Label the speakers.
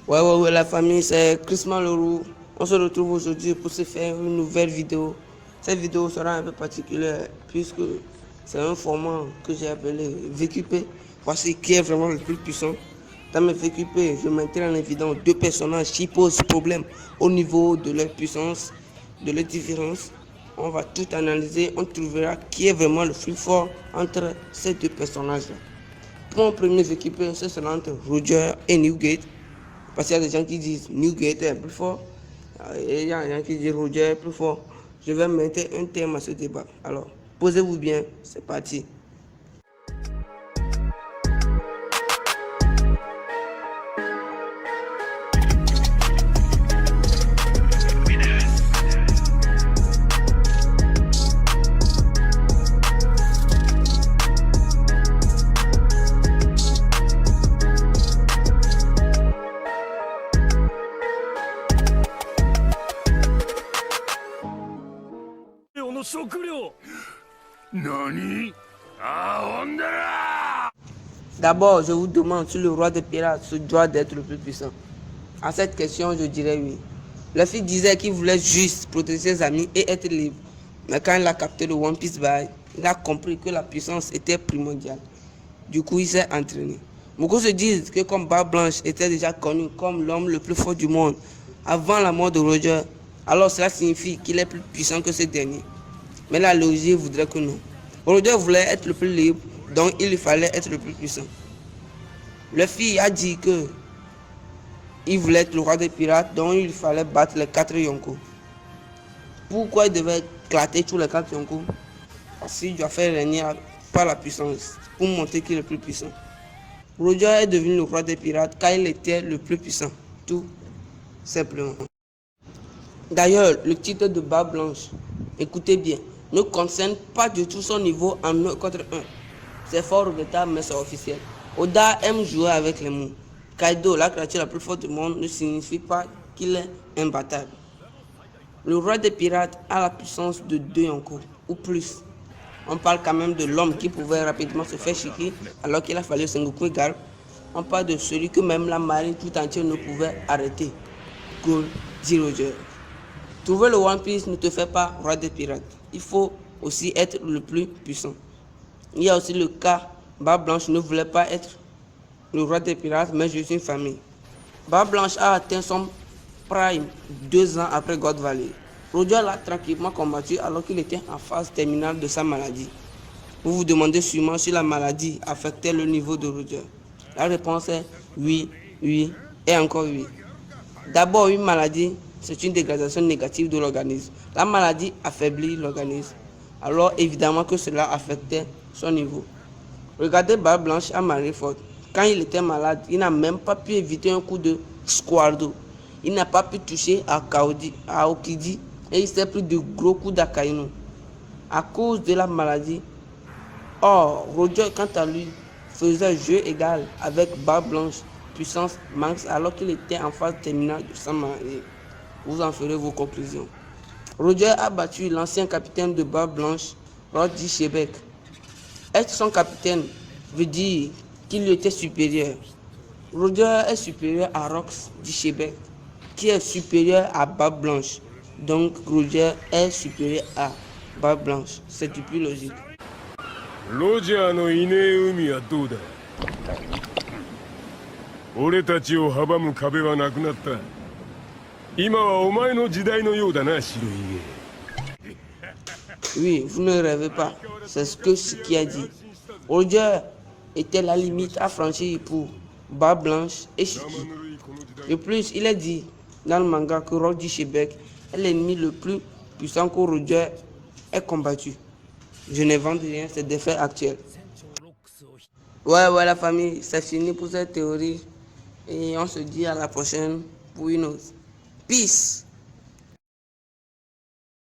Speaker 1: Ouais, la famille, c'est Christmas Leroux. On se retrouve aujourd'hui pour se faire une nouvelle vidéo. Cette vidéo sera un peu particulière puisque c'est un format que j'ai appelé VQP. Voici qui est vraiment le plus puissant. Dans mes VQP, je mettrai en évidence deux personnages qui posent problème au niveau de leur puissance, de leur différence. On va tout analyser, on trouvera qui est vraiment le plus fort entre ces deux personnages-là. Pour mon premier VQP, ce sera entre Roger et Newgate. Parce qu'il y a des gens qui disent Newgate est plus fort et il y a des gens qui disent Roger est plus fort. Je vais mettre un terme à ce débat. Alors, posez-vous bien, c'est parti. D'abord, je vous demande si le roi des pirates se doit d'être le plus puissant. À cette question, je dirais oui. Le fils disait qu'il voulait juste protéger ses amis et être libre. Mais quand il a capté le One Piece Bag, il a compris que la puissance était primordiale. Du coup, il s'est entraîné. Beaucoup se disent que comme Barbe Blanche était déjà connu comme l'homme le plus fort du monde avant la mort de Roger, alors cela signifie qu'il est plus puissant que ce dernier. Mais la logique voudrait que non. Roger voulait être le plus libre, donc il lui fallait être le plus puissant. Le fils a dit que il voulait être le roi des pirates, donc il fallait battre les 4 Yonko. Pourquoi il devait éclater tous les 4 Yonko? Parce qu'il doit faire régner par la puissance, pour montrer qu'il est le plus puissant. Roger est devenu le roi des pirates car il était le plus puissant, tout simplement. D'ailleurs, le titre de Barbe Blanche, écoutez bien, ne concerne pas du tout son niveau en 1 contre 1. C'est fort regrettable, mais c'est officiel. Oda aime jouer avec les mots. Kaido, la créature la plus forte du monde, ne signifie pas qu'il est imbattable. Le roi des pirates a la puissance de 2 Yonko, ou plus. On parle quand même de l'homme qui pouvait rapidement se faire chiquer alors qu'il a fallu Sengoku et Garp. On parle de celui que même la marine tout entière ne pouvait arrêter. Gold dit Roger. Trouver le One Piece ne te fait pas roi des pirates. Il faut aussi être le plus puissant. Il y a aussi le cas, Barbe Blanche ne voulait pas être le roi des pirates, mais juste une famille. Barbe Blanche a atteint son prime 2 ans après God Valley. Roger l'a tranquillement combattu alors qu'il était en phase terminale de sa maladie. Vous vous demandez sûrement si la maladie affectait le niveau de Roger. La réponse est oui, oui et encore oui. D'abord, une maladie, c'est une dégradation négative de l'organisme. La maladie affaiblit l'organisme. Alors évidemment que cela affectait son niveau. Regardez Barbe Blanche à Marineford. Quand il était malade, il n'a même pas pu éviter un coup de Squardo. Il n'a pas pu toucher à Okidi et il s'est pris de gros coups d'Akainu à cause de la maladie. Or, Roger, quant à lui, faisait jeu égal avec Barbe Blanche, puissance max, alors qu'il était en phase terminale de sa maladie. Vous en ferez vos conclusions. Roger a battu l'ancien capitaine de Barbe Blanche, Roddy Shebeck. Être son capitaine veut dire qu'il lui était supérieur. Roger est supérieur à Rox Shebeck, qui est supérieur à Barbe Blanche. Donc Roger est supérieur à Barbe Blanche. C'est du plus logique.
Speaker 2: Roger no inee umi wa dou da? Ore tachi o habamu kabe wa nakunatta. Ima wa omae no jidai no you da na, Shirohige.
Speaker 1: Oui, vous ne rêvez pas. C'est ce que Shiki a dit. Roger était la limite à franchir pour Barbe Blanche et Shiki. De plus, il est dit dans le manga que Roddy Shebeck est l'ennemi le plus puissant que Roger ait combattu. Je n'invente rien, c'est des faits actuels. Ouais, la famille, c'est fini pour cette théorie. Et on se dit à la prochaine pour une autre. Peace!